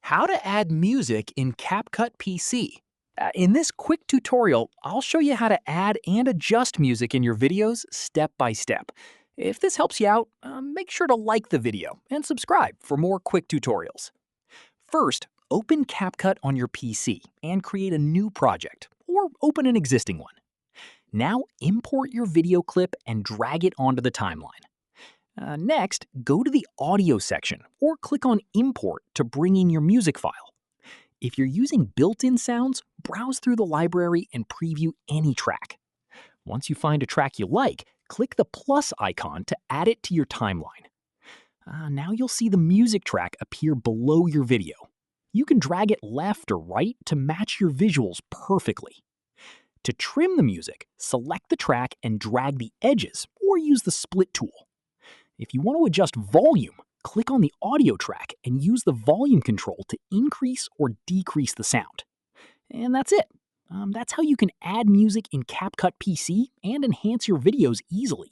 How to add music in CapCut PC. In this quick tutorial, I'll show you how to add and adjust music in your videos step by step. If this helps you out, make sure to like the video and subscribe for more quick tutorials. First, open CapCut on your PC and create a new project, or open an existing one. Now import your video clip and drag it onto the timeline. Next, go to the audio section or click on Import to bring in your music file. If you're using built-in sounds, browse through the library and preview any track. Once you find a track you like, click the plus icon to add it to your timeline. Now you'll see the music track appear below your video. You can drag it left or right to match your visuals perfectly. To trim the music, select the track and drag the edges or use the split tool. If you want to adjust volume, click on the audio track and use the volume control to increase or decrease the sound. And that's it. That's how you can add music in CapCut PC and enhance your videos easily.